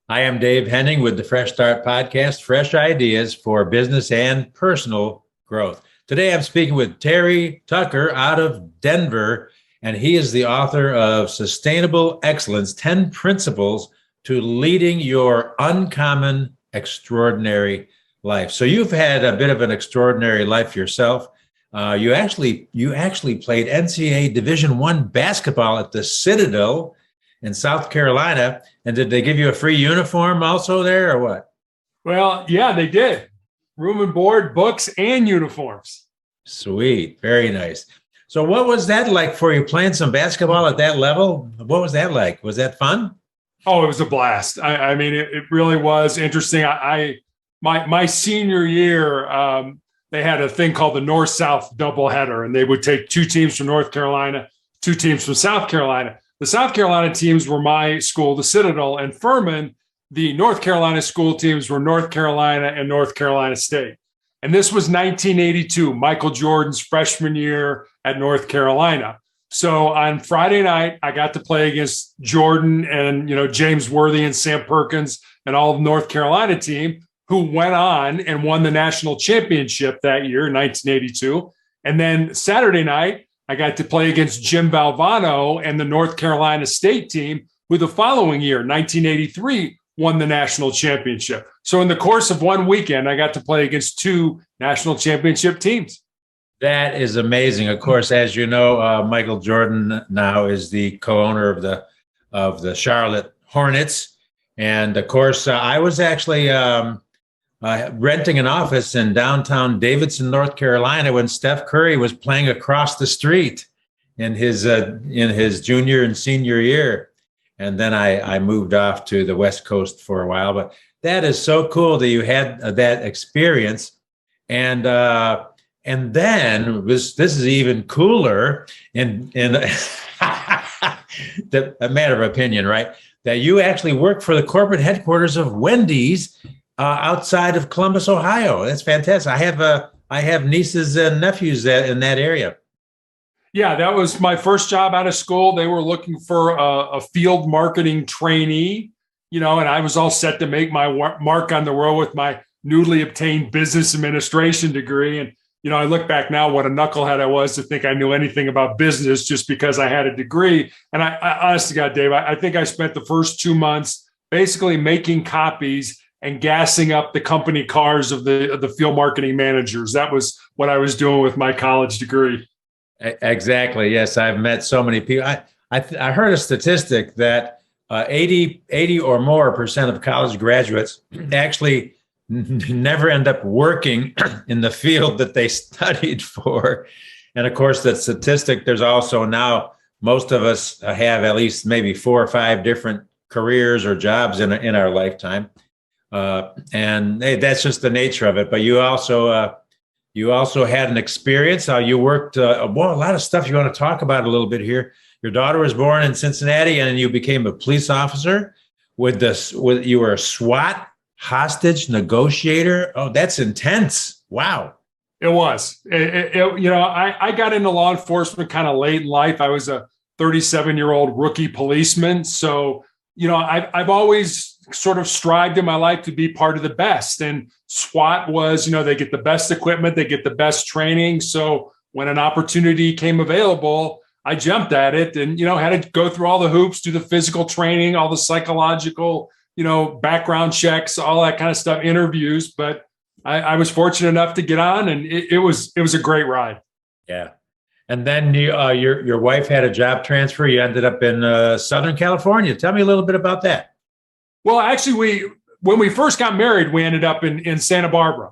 I am Dave Henning with the Fresh Start Podcast, fresh ideas for business and personal growth. Today I'm speaking with Terry Tucker out of Denver, and he is the author of Sustainable Excellence 10 Principles to Leading Your Uncommon Extraordinary Life. So you've had a bit of an extraordinary life yourself. You actually played NCAA Division I basketball at the Citadel in South Carolina. And did they give you a free uniform also there or what? Well, yeah, they did. Room and board, books, and uniforms. Sweet. Very nice. So what was that like for you playing some basketball at that level? What was that like? Was that fun? Oh, it was a blast. I mean, it really was interesting. My senior year, they had a thing called the North-South doubleheader, and they would take two teams from North Carolina, two teams from South Carolina. The South Carolina teams were my school, the Citadel, and Furman. The North Carolina school teams were North Carolina and North Carolina State. And this was 1982, Michael Jordan's freshman year at North Carolina. So on Friday night, I got to play against Jordan and, James Worthy and Sam Perkins and all of the North Carolina team, who went on and won the national championship that year, 1982. And then Saturday night, I got to play against Jim Valvano and the North Carolina State team, who the following year, 1983, won the national championship. So in the course of one weekend, I got to play against two national championship teams. That is amazing. Of course, as you know, Michael Jordan now is the co-owner of the Charlotte Hornets. And of course, I was actually renting an office in downtown Davidson, North Carolina, when Steph Curry was playing across the street in his junior and senior year. And then I moved off to the West Coast for a while. But that is so cool that you had that experience. And then this is even cooler in a matter of opinion, right? That you actually work for the corporate headquarters of Wendy's outside of Columbus, Ohio. That's fantastic. I have nieces and nephews in that area. Yeah, that was my first job out of school. They were looking for a field marketing trainee, and I was all set to make my mark on the world with my newly obtained business administration degree. And, I look back now, what a knucklehead I was to think I knew anything about business just because I had a degree. And I honest to God, Dave, I think I spent the first 2 months basically making copies and gassing up the company cars of the field marketing managers. That was what I was doing with my college degree. Exactly. Yes, I've met so many people. I heard a statistic that 80 or more percent of college graduates actually never end up working in the field that they studied for. And of course, that statistic, there's also now most of us have at least maybe 4 or 5 different careers or jobs in our lifetime. And hey, that's just the nature of it. But you also had an experience how you worked, a lot of stuff you want to talk about a little bit here. Your daughter was born in Cincinnati and you became a police officer you were a SWAT hostage negotiator. Oh, that's intense. Wow. It was. I got into law enforcement kind of late in life. I was a 37-year-old rookie policeman. So, I've always sort of strived in my life to be part of the best. And SWAT was, they get the best equipment, they get the best training. So when an opportunity came available, I jumped at it and, had to go through all the hoops, do the physical training, all the psychological, background checks, all that kind of stuff, interviews. But I was fortunate enough to get on, and it was a great ride. Yeah. And then your wife had a job transfer. You ended up in Southern California. Tell me a little bit about that. Well, actually, when we first got married, we ended up in Santa Barbara.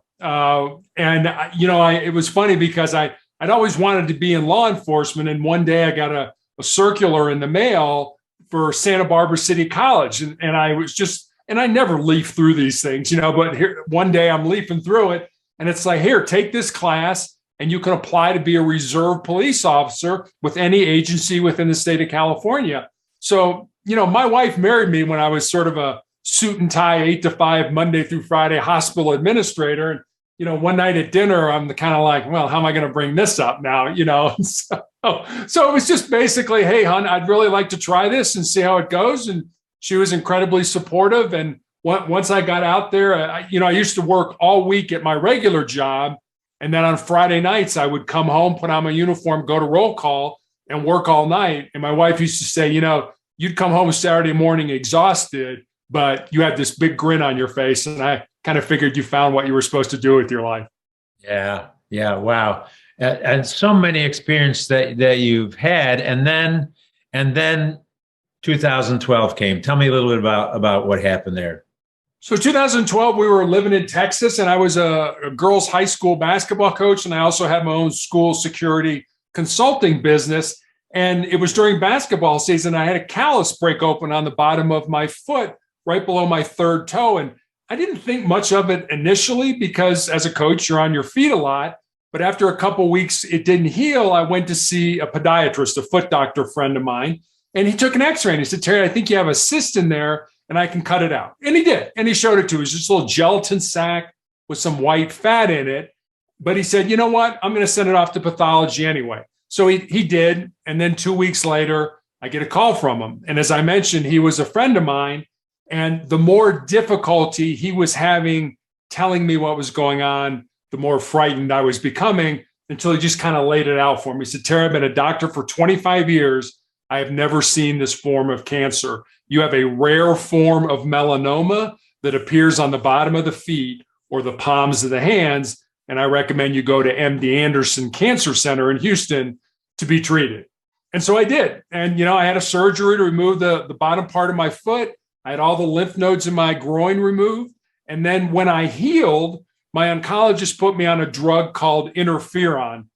It was funny because I'd always wanted to be in law enforcement. And one day I got a circular in the mail for Santa Barbara City College. And I never leaf through these things, but here one day I'm leafing through it and it's like, here, take this class and you can apply to be a reserve police officer with any agency within the state of California. So, my wife married me when I was sort of a suit and tie, 8 to 5, Monday through Friday hospital administrator. And, one night at dinner, I'm kind of like, well, how am I going to bring this up now? So it was just basically, hey, hon, I'd really like to try this and see how it goes. And she was incredibly supportive. And once I got out there, I used to work all week at my regular job. And then on Friday nights, I would come home, put on my uniform, go to roll call and work all night. And my wife used to say, you'd come home Saturday morning exhausted, but you had this big grin on your face. And I kind of figured you found what you were supposed to do with your life. Yeah. Yeah. Wow. And so many experiences that you've had. And then 2012 came. Tell me a little bit about what happened there. So 2012, we were living in Texas, and I was a girls' high school basketball coach, and I also had my own school security consulting business. And it was during basketball season. I had a callus break open on the bottom of my foot, right below my third toe. And I didn't think much of it initially because as a coach, you're on your feet a lot. But after a couple of weeks, it didn't heal. I went to see a podiatrist, a foot doctor friend of mine, and he took an x-ray and he said, Terry, I think you have a cyst in there and I can cut it out. And he did. And he showed it to us. It was just a little gelatin sac with some white fat in it. But he said, you know what? I'm going to send it off to pathology anyway. So he did. And then 2 weeks later, I get a call from him. And as I mentioned, he was a friend of mine. And the more difficulty he was having telling me what was going on, the more frightened I was becoming, until he just kind of laid it out for me. He said, Terry, I've been a doctor for 25 years. I have never seen this form of cancer. You have a rare form of melanoma that appears on the bottom of the feet or the palms of the hands. And I recommend you go to MD Anderson Cancer Center in Houston to be treated. And so I did. And, I had a surgery to remove the bottom part of my foot. I had all the lymph nodes in my groin removed. And then when I healed, my oncologist put me on a drug called Interferon.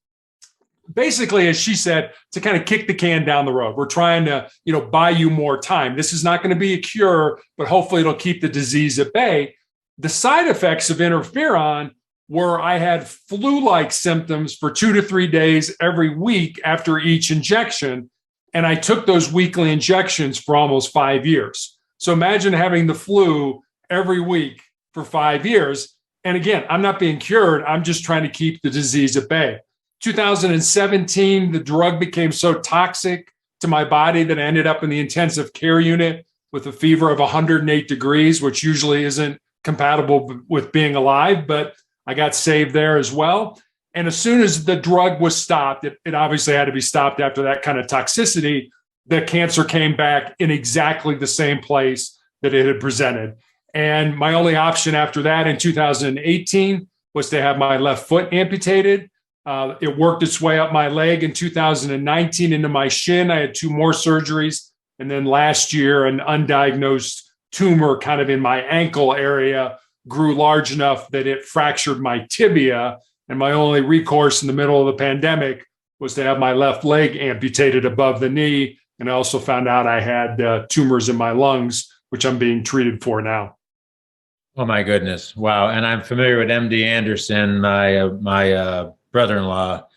Basically, as she said, to kind of kick the can down the road. We're trying to, buy you more time. This is not going to be a cure, but hopefully it'll keep the disease at bay. The side effects of interferon were I had flu-like symptoms for 2 to 3 days every week after each injection. And I took those weekly injections for almost 5 years. So imagine having the flu every week for 5 years. And again, I'm not being cured. I'm just trying to keep the disease at bay. 2017, the drug became so toxic to my body that I ended up in the intensive care unit with a fever of 108 degrees, which usually isn't compatible with being alive, but I got saved there as well. And as soon as the drug was stopped, it obviously had to be stopped after that kind of toxicity, the cancer came back in exactly the same place that it had presented. And my only option after that in 2018 was to have my left foot amputated. It worked its way up my leg in 2019 into my shin. I had 2 more surgeries. And then last year, an undiagnosed tumor kind of in my ankle area grew large enough that it fractured my tibia. And my only recourse in the middle of the pandemic was to have my left leg amputated above the knee. And I also found out I had tumors in my lungs, which I'm being treated for now. Oh, my goodness. Wow. And I'm familiar with MD Anderson. My brother-in-law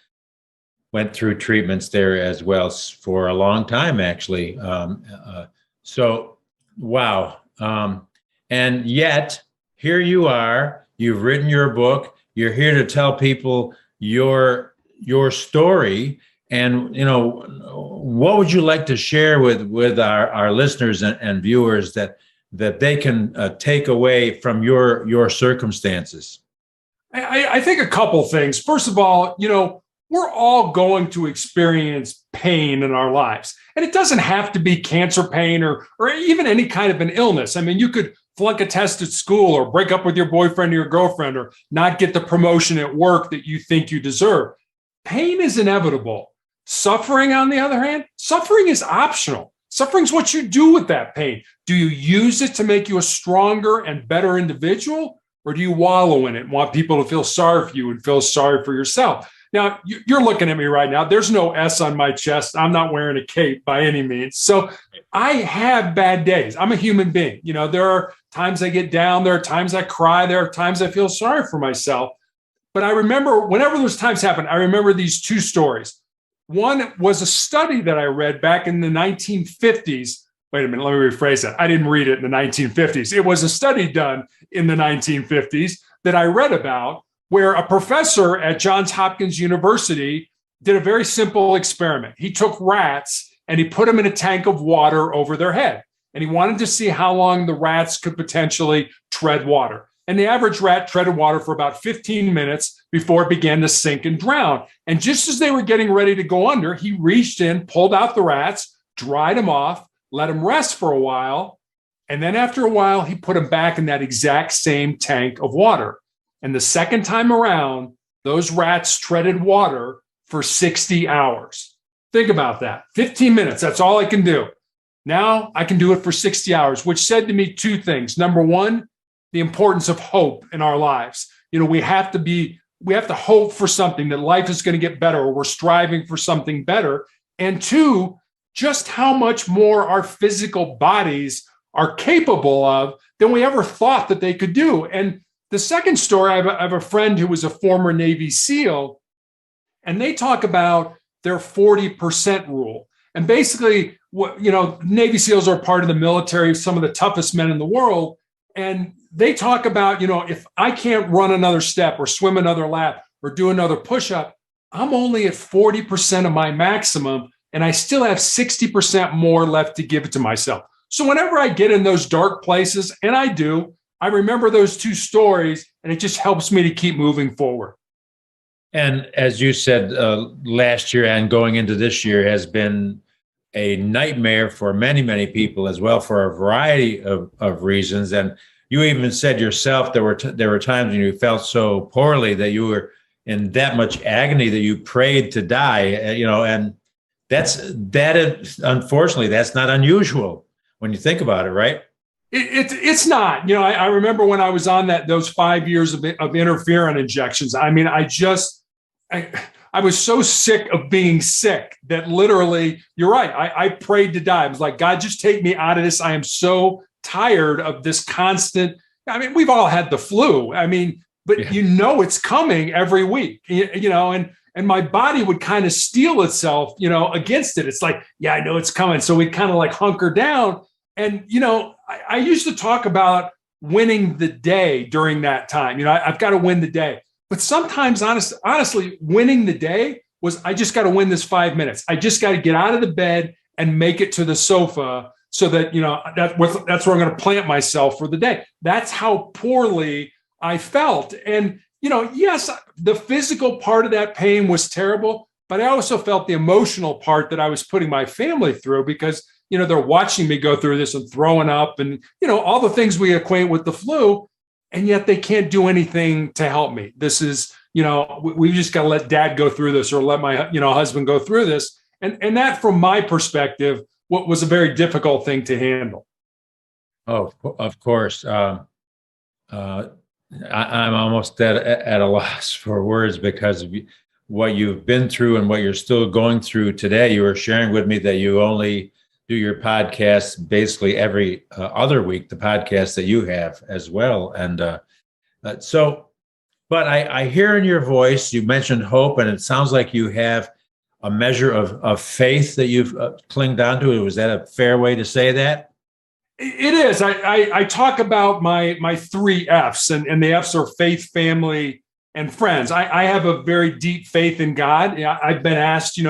went through treatments there as well for a long time, actually. So, wow. And yet, here you are. You've written your book. You're here to tell people your story. And, what would you like to share with our listeners and viewers that they can take away from your circumstances? I think a couple things. First of all, we're all going to experience pain in our lives. And it doesn't have to be cancer pain or even any kind of an illness. I mean, you could flunk a test at school or break up with your boyfriend or your girlfriend or not get the promotion at work that you think you deserve. Pain is inevitable. Suffering, on the other hand, suffering is optional. Suffering is what you do with that pain. Do you use it to make you a stronger and better individual? Or do you wallow in it and want people to feel sorry for you and feel sorry for yourself? Now, you're looking at me right now. There's no S on my chest. I'm not wearing a cape by any means. So I have bad days. I'm a human being. There are times I get down. There are times I cry. There are times I feel sorry for myself. But I remember whenever those times happen, I remember these 2 stories. One was a study that I read back in the 1950s. Wait a minute, let me rephrase that. I didn't read it in the 1950s. It was a study done in the 1950s that I read about, where a professor at Johns Hopkins University did a very simple experiment. He took rats and he put them in a tank of water over their head. and he wanted to see how long the rats could potentially tread water. And the average rat treaded water for about 15 minutes before it began to sink and drown. And just as they were getting ready to go under, he reached in, pulled out the rats, dried them off, let them rest for a while. And then after a while, he put them back in that exact same tank of water. And the second time around, those rats treaded water for 60 hours. Think about that. 15 minutes, that's all I can do. Now I can do it for 60 hours, which said to me two things. Number one, the importance of hope in our lives. We have to hope for something, that life is going to get better, or we're striving for something better. And two, just how much more our physical bodies are capable of than we ever thought that they could do. And the second story, I have a friend who was a former Navy SEAL, and they talk about their 40% rule. And basically, Navy SEALs are part of the military, some of the toughest men in the world. And they talk about, if I can't run another step or swim another lap or do another push-up, I'm only at 40% of my maximum, and I still have 60% more left to give it to myself. So whenever I get in those dark places, and I do, I remember those two stories, and it just helps me to keep moving forward. And as you said, last year and going into this year has been a nightmare for many, many people as well, for a variety of reasons. And you even said yourself there were times when you felt so poorly that you were in that much agony that you prayed to die. And unfortunately, that's not unusual when you think about it, right? It's not. I remember when I was on those 5 years of interferon injections. I mean, I was so sick of being sick that literally, you're right, I prayed to die. I was like, God, just take me out of this. I am so tired of this constant. I mean, we've all had the flu. I mean, but yeah. It's coming every week, and my body would kind of steel itself, against it. It's like, yeah, I know it's coming. So we kind of like hunker down. And, I used to talk about winning the day during that time. I've got to win the day. But sometimes, honestly, winning the day was, I just got to win this 5 minutes. I just got to get out of the bed and make it to the sofa so that, that's where I'm going to plant myself for the day. That's how poorly I felt. And, yes, the physical part of that pain was terrible, but I also felt the emotional part that I was putting my family through, because they're watching me go through this and throwing up and, all the things we equate with the flu, and yet they can't do anything to help me. This is, we just got to let dad go through this, or let my, husband go through this. And that, from my perspective, what was a very difficult thing to handle. Oh, of course. I'm almost at a loss for words because of what you've been through and what you're still going through today. You were sharing with me that you only do your podcast basically every other week, the podcast that you have as well. And but I hear in your voice, you mentioned hope, and it sounds like you have a measure of faith that you've clinged onto. Was that a fair way to say that? It is. I talk about my 3 F's, and the F's are faith, family, and friends. I have a very deep faith in God. I've been asked,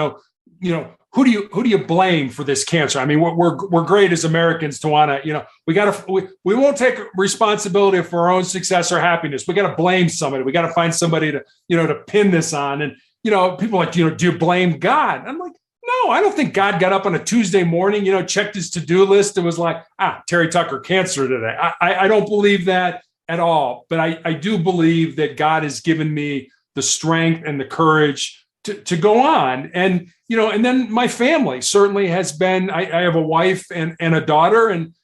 who do you blame for this cancer? I mean, we're great as Americans to want to, we won't take responsibility for our own success or happiness. We got to blame somebody. We got to find somebody to, to pin this on. And, people are like, do you blame God? I'm like, no, I don't think God got up on a Tuesday morning, checked his to-do list and was like, Terry Tucker cancer today. I don't believe that at all. But I do believe that God has given me the strength and the courage to go on. And, and then my family certainly has been, I have a wife and a daughter. And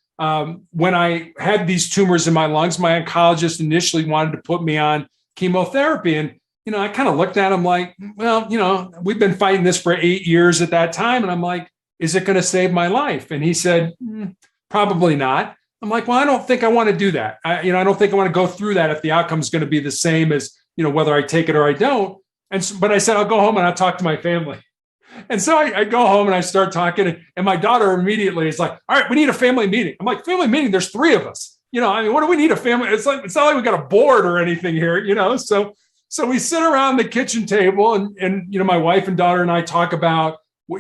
when I had these tumors in my lungs, my oncologist initially wanted to put me on chemotherapy. And, I kind of looked at him like, well, we've been fighting this for 8 years at that time. And I'm like, is it going to save my life? And he said, probably not. I'm like, well, I don't think I want to do that. I don't think I want to go through that if the outcome is going to be the same as, whether I take it or I don't. But I said, I'll go home and I'll talk to my family. And so I go home and I start talking, and my daughter immediately is like, all right, we need a family meeting. I'm like, family meeting? There's 3 of us. What do we need a family? It's not like we got a board or anything here, So we sit around the kitchen table and my wife and daughter and I talk about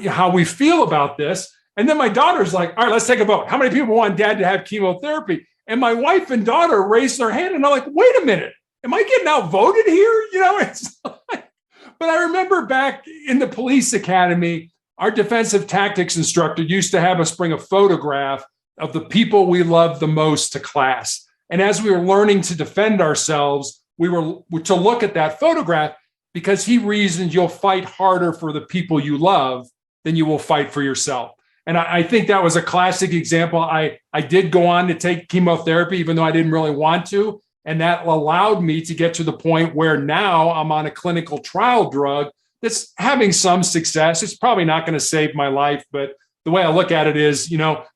how we feel about this. And then my daughter's like, all right, let's take a vote. How many people want dad to have chemotherapy? And my wife and daughter raised their hand, and I'm like, wait a minute, am I getting outvoted here? It's like, but I remember back in the police academy, our defensive tactics instructor used to have us bring a photograph of the people we loved the most to class. And as we were learning to defend ourselves, we were to look at that photograph because he reasoned you'll fight harder for the people you love than you will fight for yourself. And I think that was a classic example. I did go on to take chemotherapy, even though I didn't really want to. And that allowed me to get to the point where now I'm on a clinical trial drug that's having some success. It's probably not going to save my life, but the way I look at it is,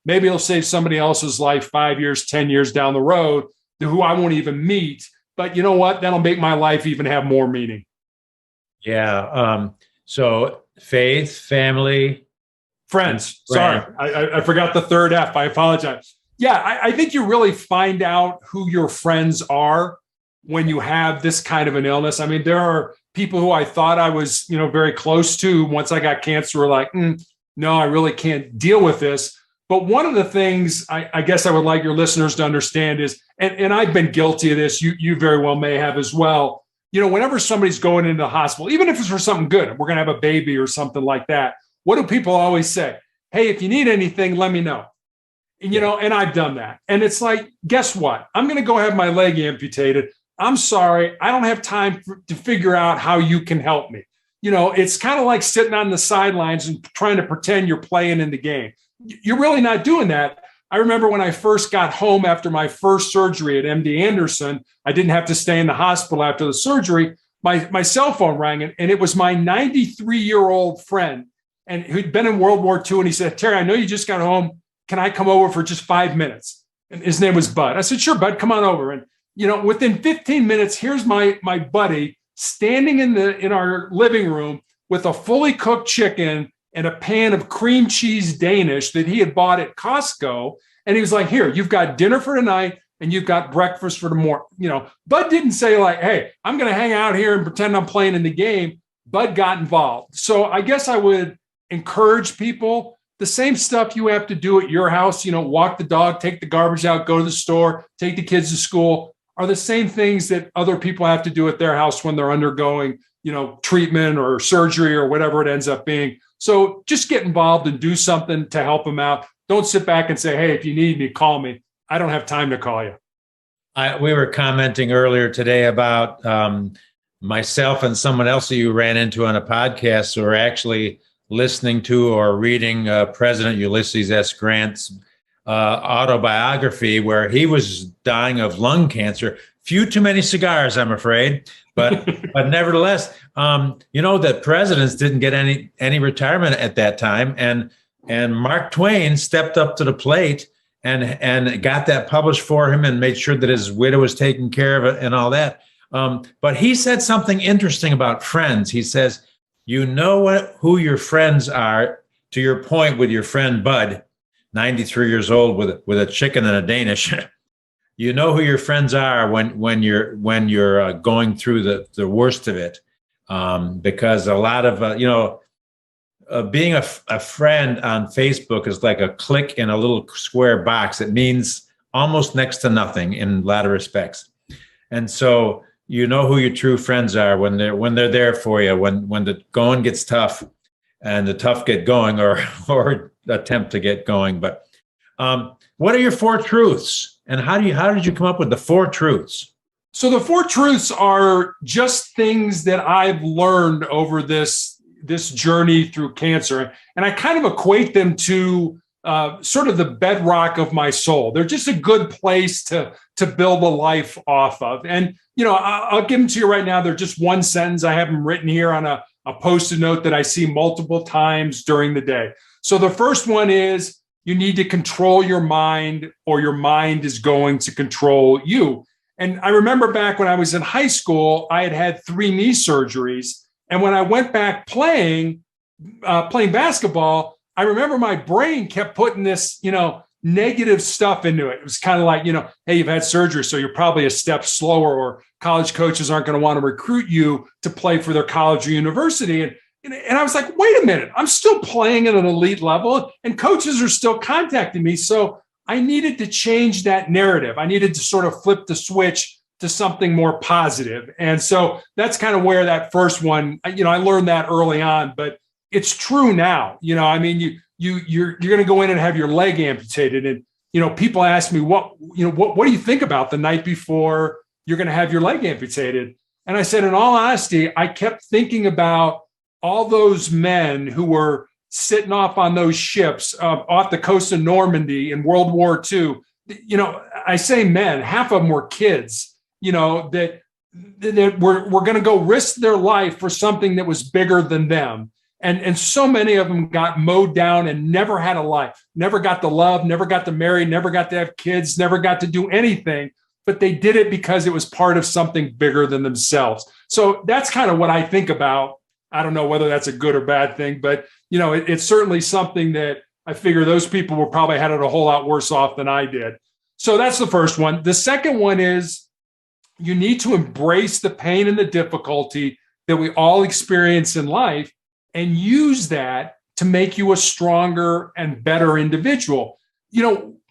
maybe it'll save somebody else's life 5 years, 10 years down the road who I won't even meet. But you know what? That'll make my life even have more meaning. Yeah. So faith, family, friends. Sorry, I forgot the third F. I apologize. Yeah, I think you really find out who your friends are when you have this kind of an illness. I mean, there are people who I thought I was, very close to once I got cancer were like, no, I really can't deal with this. But one of the things I guess I would like your listeners to understand is, and I've been guilty of this, you very well may have as well. Whenever somebody's going into the hospital, even if it's for something good, we're going to have a baby or something like that. What do people always say? Hey, if you need anything, let me know. And, and I've done that. And it's like, guess what? I'm going to go have my leg amputated. I'm sorry. I don't have time to figure out how you can help me. It's kind of like sitting on the sidelines and trying to pretend you're playing in the game. You're really not doing that. I remember when I first got home after my first surgery at MD Anderson, I didn't have to stay in the hospital after the surgery. My cell phone rang, and it was my 93-year-old friend, and who'd been in World War II. And he said, Terry, I know you just got home. Can I come over for just 5 minutes? And his name was Bud. I said, sure, Bud, come on over. And, within 15 minutes, here's my buddy standing in our living room with a fully cooked chicken and a pan of cream cheese Danish that he had bought at Costco. And he was like, here, you've got dinner for tonight and you've got breakfast for tomorrow. Bud didn't say like, hey, I'm going to hang out here and pretend I'm playing in the game. Bud got involved. So I guess I would encourage people, the same stuff you have to do at your house, walk the dog, take the garbage out, go to the store, take the kids to school, are the same things that other people have to do at their house when they're undergoing, treatment or surgery or whatever it ends up being. So just get involved and do something to help them out. Don't sit back and say, hey, if you need me, call me. I don't have time to call you. We were commenting earlier today about myself and someone else that you ran into on a podcast who are actually listening to or reading President Ulysses S. Grant's autobiography, where he was dying of lung cancer. Few too many cigars, I'm afraid, but nevertheless, that presidents didn't get any retirement at that time, and Mark Twain stepped up to the plate and got that published for him and made sure that his widow was taken care of it and all that. But he said something interesting about friends. He says, who your friends are, to your point with your friend Bud, 93 years old with a chicken and a Danish. You know who your friends are when you're going through the worst of it, because a lot of being a friend on Facebook is like a click in a little square box. It means almost next to nothing in a lot of respects, and so you know who your true friends are when they're there for you when the going gets tough and the tough get going or attempt to get going. But what are your four truths, and how did you come up with the four truths? So the four truths are just things that I've learned over this journey through cancer, and I kind of equate them to sort of the bedrock of my soul. They're just a good place to build a life off of. And I'll give them to you right now. They're just one sentence. I have them written here on a Post-it note that I see multiple times during the day. So the first one is, you need to control your mind, or your mind is going to control you. And I remember back when I was in high school, I had 3 knee surgeries. And when I went back playing basketball, I remember my brain kept putting this, negative stuff into it. It was kind of like, hey, you've had surgery, so you're probably a step slower, or college coaches aren't going to want to recruit you to play for their college or university. And And I was like, wait a minute, I'm still playing at an elite level and coaches are still contacting me. So I needed to change that narrative. I needed to sort of flip the switch to something more positive. And so that's kind of where that first one, I learned that early on, but it's true now. I mean, you're going to go in and have your leg amputated. And, people ask me, what do you think about the night before you're going to have your leg amputated? And I said, in all honesty, I kept thinking about all those men who were sitting off on those ships off the coast of Normandy in World War II. I say men, half of them were kids, that were going to go risk their life for something that was bigger than them. And so many of them got mowed down and never had a life, never got to love, never got to marry, never got to have kids, never got to do anything. But they did it because it was part of something bigger than themselves. So that's kind of what I think about. I don't know whether that's a good or bad thing, but it's certainly something that I figure those people were probably had it a whole lot worse off than I did. So that's the first one. The second one is you need to embrace the pain and the difficulty that we all experience in life and use that to make you a stronger and better individual.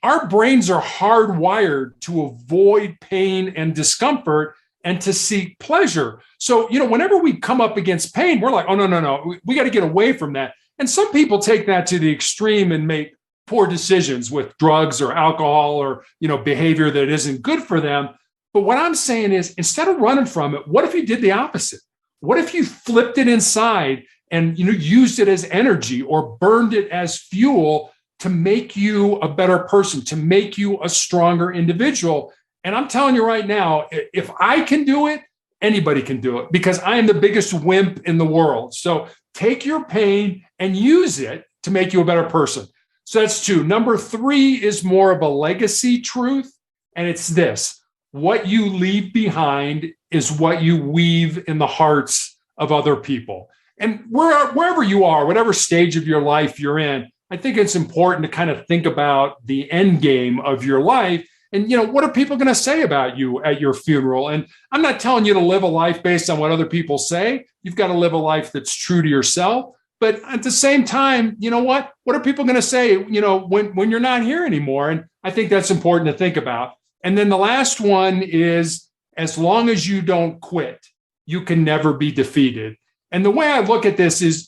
Our brains are hardwired to avoid pain and discomfort and to seek pleasure. So, whenever we come up against pain, we're like, oh, no. We got to get away from that. And some people take that to the extreme and make poor decisions with drugs or alcohol or, behavior that isn't good for them. But what I'm saying is, instead of running from it, what if you did the opposite? What if you flipped it inside and, used it as energy or burned it as fuel to make you a better person, to make you a stronger individual? And I'm telling you right now, if I can do it, anybody can do it because I am the biggest wimp in the world. So take your pain and use it to make you a better person. So that's two. Number three is more of a legacy truth. And it's this: what you leave behind is what you weave in the hearts of other people. And wherever you are, whatever stage of your life you're in, I think it's important to kind of think about the end game of your life. And, what are people going to say about you at your funeral? And I'm not telling you to live a life based on what other people say. You've got to live a life that's true to yourself. But at the same time, what are people going to say, when you're not here anymore? And I think that's important to think about. And then the last one is, as long as you don't quit, you can never be defeated. And the way I look at this is,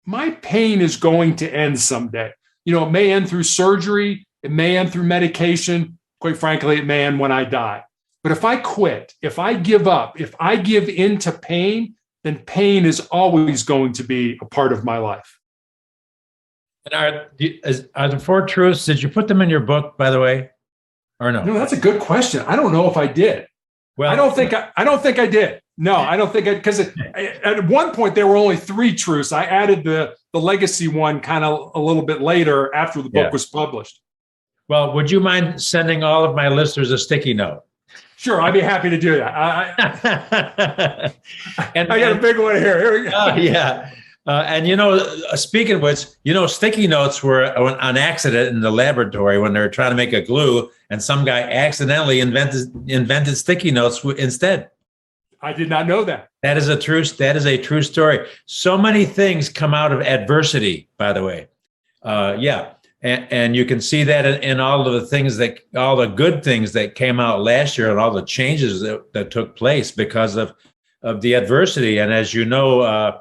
my pain is going to end someday. It may end through surgery. It may end through medication. Quite frankly, it may end when I die. But if I quit, if I give up, if I give in to pain, then pain is always going to be a part of my life. And are the four truths, did you put them in your book, by the way, or no? No, that's a good question. I don't know if I did. Well, I don't think I did. No, I don't think because at one point there were only three truths. I added the legacy one kind of a little bit later after the book was published. Well, would you mind sending all of my listeners a sticky note? Sure, I'd be happy to do that. I got a big one here. Here we go. Yeah. And, speaking of which, sticky notes were an accident in the laboratory when they were trying to make a glue, and some guy accidentally invented sticky notes instead. I did not know that. That is a true story. So many things come out of adversity, by the way. And you can see that in all of the things all the good things that came out last year and all the changes that took place because of the adversity. And as you know,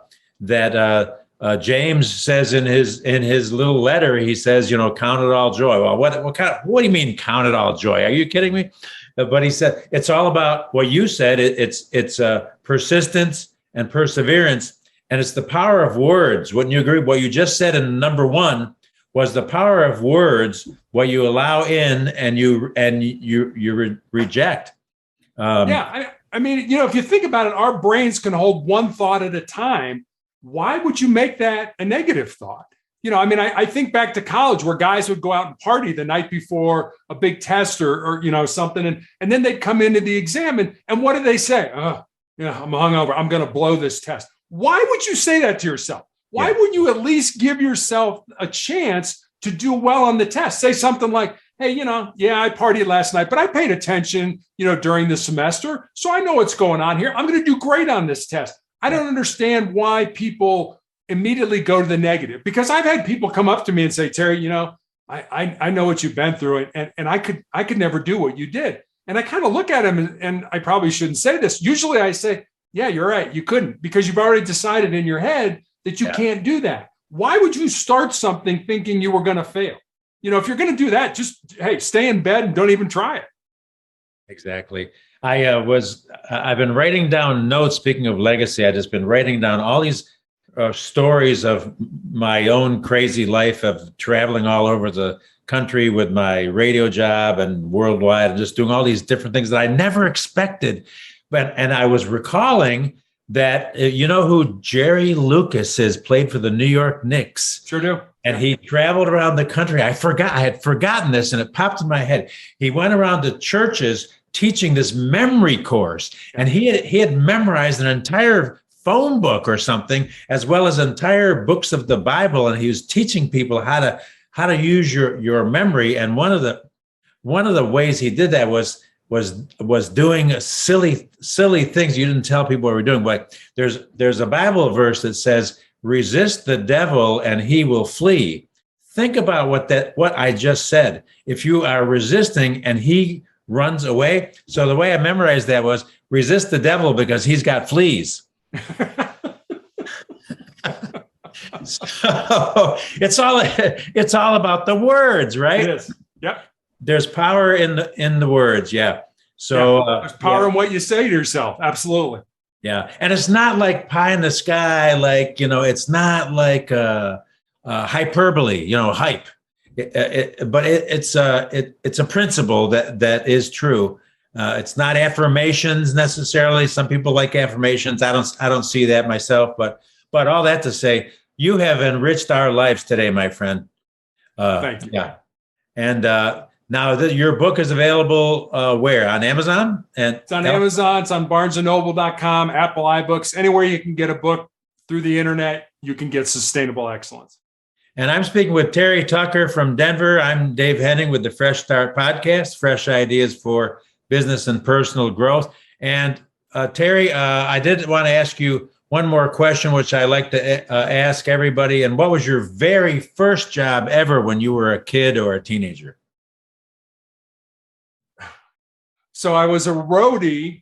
James says in his little letter, he says, count it all joy. Well, what do you mean count it all joy? Are you kidding me? But he said, it's all about what you said. It's persistence and perseverance. And it's the power of words. Wouldn't you agree? What you just said in number one was the power of words, what you allow in and you reject. I mean, if you think about it, our brains can hold one thought at a time. Why would you make that a negative thought? I think back to college where guys would go out and party the night before a big test or something. And then they'd come into the exam and what do they say? I'm hungover. I'm going to blow this test. Why would you say that to yourself? Why wouldn't you at least give yourself a chance to do well on the test? Say something like, hey, I partied last night, but I paid attention, during the semester. So I know what's going on here. I'm going to do great on this test. I don't understand why people immediately go to the negative, because I've had people come up to me and say, Terry, you know, I know what you've been through, and I could never do what you did. And I kind of look at him, and I probably shouldn't say this. Usually I say, yeah, you're right. You couldn't, because you've already decided in your head that you can't do that. Why would you start something thinking you were going to fail? You know, if you're going to do that, just, hey, stay in bed and don't even try it. Exactly. I've been writing down notes. Speaking of legacy, I've just been writing down all these stories of my own crazy life of traveling all over the country with my radio job and worldwide, and just doing all these different things that I never expected. And I was recalling that, you know who Jerry Lucas is, played for the New York Knicks. Sure do. And he traveled around the country. I had forgotten this, and it popped in my head. He went around to churches teaching this memory course, and he had memorized an entire phone book or something, as well as entire books of the Bible, and he was teaching people how to use your memory. And one of the ways he did that was doing silly things you didn't tell people what we're doing. But there's a Bible verse that says, resist the devil and he will flee. Think about what I just said. If you are resisting and he runs away. So the way I memorized that was, resist the devil because he's got fleas. So it's all about the words, right? It is. Yep. There's power in the words. Yeah. So there's power in what you say to yourself. Absolutely. Yeah. And it's not like pie in the sky. Like, you know, it's not like hyperbole, you know, hype. But it's a principle that is true. It's not affirmations necessarily. Some people like affirmations. I don't see that myself, but all that to say, you have enriched our lives today, my friend. Thank you. Yeah. And now your book is available where? On Amazon? And it's on Amazon. It's on barnesandnoble.com, Apple iBooks, anywhere you can get a book through the internet, you can get Sustainable Excellence. And I'm speaking with Terry Tucker from Denver. I'm Dave Henning with the Fresh Start Podcast, fresh ideas for business and personal growth. And Terry, I did want to ask you one more question, which I like to ask everybody. And what was your very first job ever when you were a kid or a teenager? So I was a roadie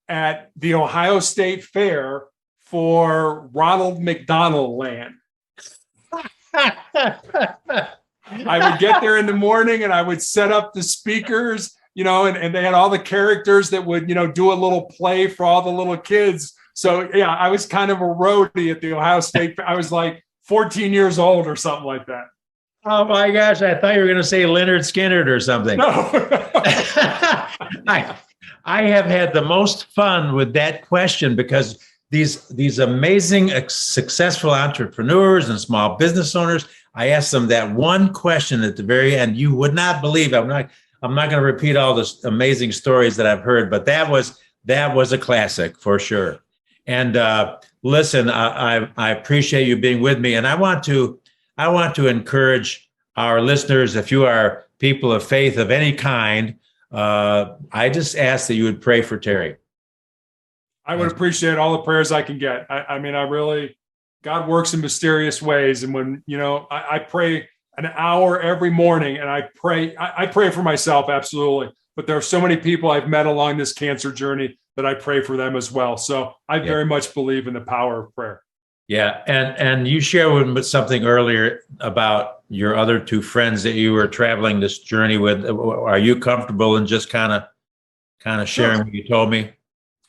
at the Ohio State Fair for Ronald McDonald Land. I would get there in the morning and I would set up the speakers, you know, and they had all the characters that would, you know, do a little play for all the little kids. So yeah, I was kind of a roadie at the Ohio State Fair. I was like 14 years old or something like that. Oh my gosh, I thought you were going to say Leonard Skinner or something. No. I have had the most fun with that question because these amazing, successful entrepreneurs and small business owners, I asked them that one question at the very end. You would not believe. I'm not going to repeat all the amazing stories that I've heard, but that was a classic for sure. And listen, I appreciate you being with me, and I want to encourage our listeners. If you are people of faith of any kind, I just ask that you would pray for Terry. I would appreciate all the prayers I can get. I mean, God works in mysterious ways. And when, you know, I pray an hour every morning, and I pray for myself, absolutely. But there are so many people I've met along this cancer journey that I pray for them as well. So I very much believe in the power of prayer. Yeah. And you shared with something earlier about your other two friends that you were traveling this journey with. Are you comfortable in just kind of sharing what you told me?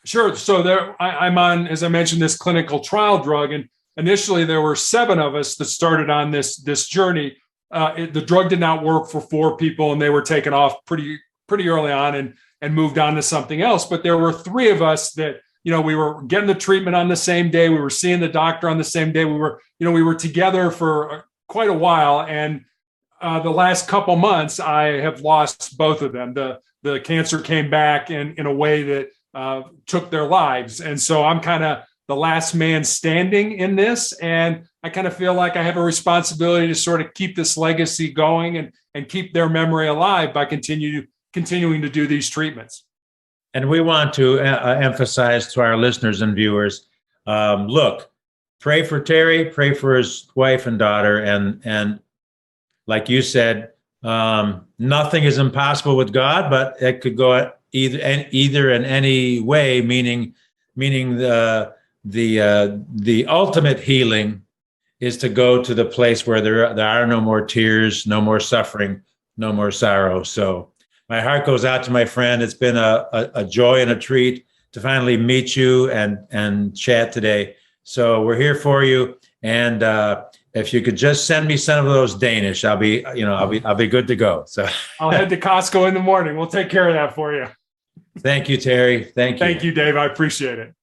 Sure. So I'm on, as I mentioned, this clinical trial drug. And initially there were 7 of us that started on this journey. The drug did not work for 4 people, and they were taken off pretty early on and moved on to something else. But there were 3 of us that, you know, we were getting the treatment on the same day. We were seeing the doctor on the same day. We were together for quite a while. And the last couple months, I have lost both of them. The cancer came back in a way that took their lives. And so I'm kind of the last man standing in this. And I kind of feel like I have a responsibility to sort of keep this legacy going and keep their memory alive by continuing to do these treatments. And we want to emphasize to our listeners and viewers, look, pray for Terry, pray for his wife and daughter, and like you said, nothing is impossible with God, but it could go either in any way, meaning the ultimate healing is to go to the place where there are no more tears, no more suffering, no more sorrow. So my heart goes out to my friend. It's been a joy and a treat to finally meet you and chat today. So we're here for you. And if you could just send me some of those Danish, I'll be good to go. So I'll head to Costco in the morning. We'll take care of that for you. Thank you, Terry. Thank you. Thank you, Dave. I appreciate it.